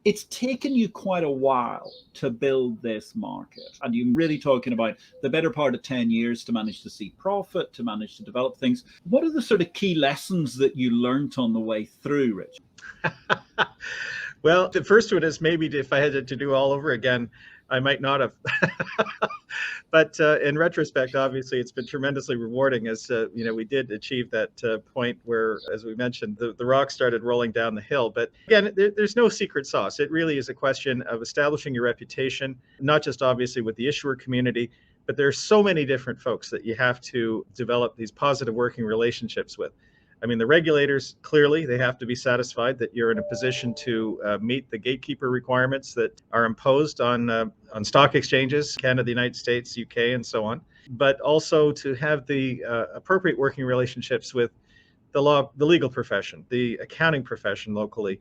It's taken you quite a while to build this market, and you're really talking about the better part of 10 years to manage to see profit, to manage to develop things. What are the sort of key lessons that you learned on the way through, Rich? Well, the first one is maybe if I had to do all over again, I might not have. But in retrospect, obviously, it's been tremendously rewarding as, we did achieve that point where, as we mentioned, the rock started rolling down the hill. But again, there's no secret sauce. It really is a question of establishing your reputation, not just obviously with the issuer community, but there's so many different folks that you have to develop these positive working relationships with. I mean, the regulators, clearly, they have to be satisfied that you're in a position to meet the gatekeeper requirements that are imposed on stock exchanges, Canada, the United States, UK, and so on. But also to have the appropriate working relationships with the legal profession, the accounting profession locally.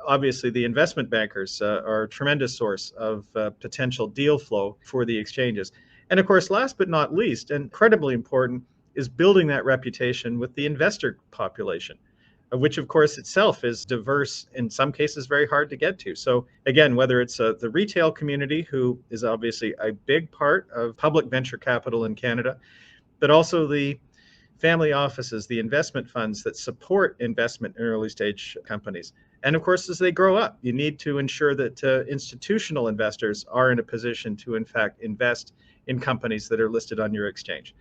Obviously, the investment bankers are a tremendous source of potential deal flow for the exchanges. And of course, last but not least, and incredibly important, is building that reputation with the investor population, which of course itself is diverse, in some cases very hard to get to. So again, whether it's the retail community, who is obviously a big part of public venture capital in Canada, but also the family offices, the investment funds that support investment in early stage companies. And of course, as they grow up, you need to ensure that institutional investors are in a position to, in fact, invest in companies that are listed on your exchange.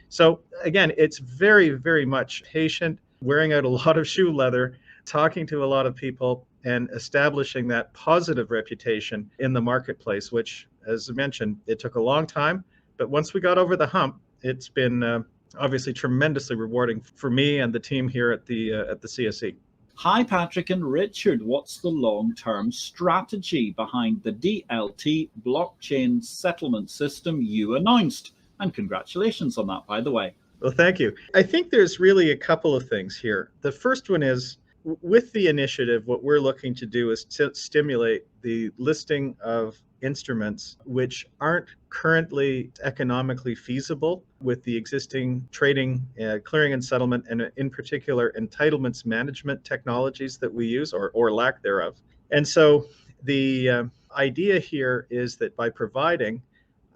So again, it's very, very much patient, wearing out a lot of shoe leather, talking to a lot of people, and establishing that positive reputation in the marketplace, which, as I mentioned, it took a long time. But once we got over the hump, it's been obviously tremendously rewarding for me and the team here at the CSE. Hi, Patrick and Richard. What's the long-term strategy behind the DLT blockchain settlement system you announced? And congratulations on that, by the way. Well, thank you. I think there's really a couple of things here. The first one is, with the initiative, what we're looking to do is to stimulate the listing of instruments which aren't currently economically feasible with the existing trading, clearing and settlement, and in particular, entitlements management technologies that we use, or lack thereof. And so the idea here is that by providing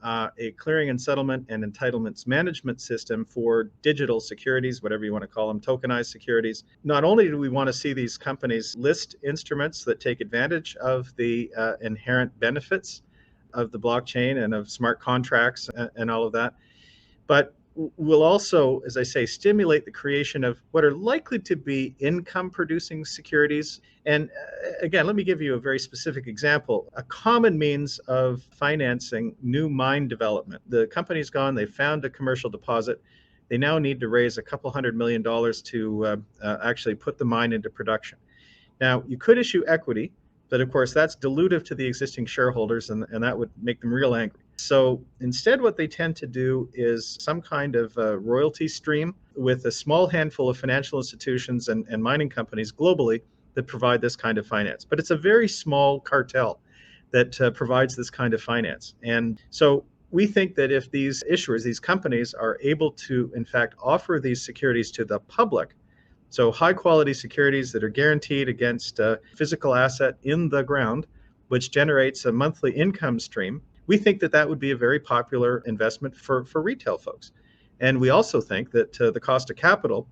a clearing and settlement and entitlements management system for digital securities, whatever you want to call them, tokenized securities. Not only do we want to see these companies list instruments that take advantage of the inherent benefits of the blockchain and of smart contracts and all of that, but we'll also, as I say, stimulate the creation of what are likely to be income-producing securities. And again, let me give you a very specific example. A common means of financing new mine development. The company's gone, they found a commercial deposit. They now need to raise a couple $100 million to actually put the mine into production. Now, you could issue equity, but of course, that's dilutive to the existing shareholders, and that would make them real angry. So instead, what they tend to do is some kind of royalty stream with a small handful of financial institutions and mining companies globally that provide this kind of finance. But it's a very small cartel that provides this kind of finance. And so we think that if these issuers, these companies, are able to, in fact, offer these securities to the public, so high quality securities that are guaranteed against a physical asset in the ground, which generates a monthly income stream, we think that that would be a very popular investment for retail folks. And we also think that the cost of capital,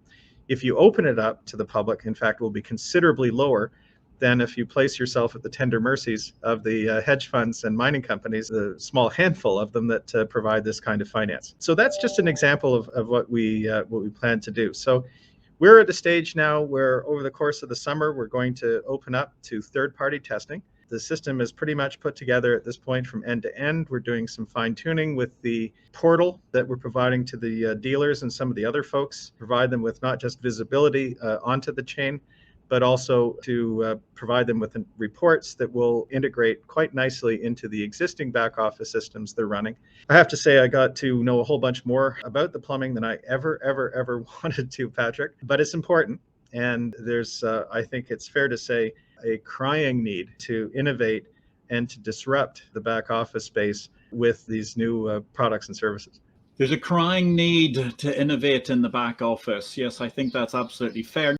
if you open it up to the public, in fact, will be considerably lower than if you place yourself at the tender mercies of the hedge funds and mining companies, the small handful of them that provide this kind of finance. So that's just an example of what we plan to do. So we're at a stage now where over the course of the summer, we're going to open up to third-party testing. The system is pretty much put together at this point from end to end. We're doing some fine tuning with the portal that we're providing to the dealers and some of the other folks, provide them with not just visibility onto the chain, but also to provide them with reports that will integrate quite nicely into the existing back office systems they're running. I have to say I got to know a whole bunch more about the plumbing than I ever wanted to, Patrick, but it's important. And there's, I think it's fair to say, a crying need to innovate and to disrupt the back office space with these new products and services. There's a crying need to innovate in the back office. Yes, I think that's absolutely fair.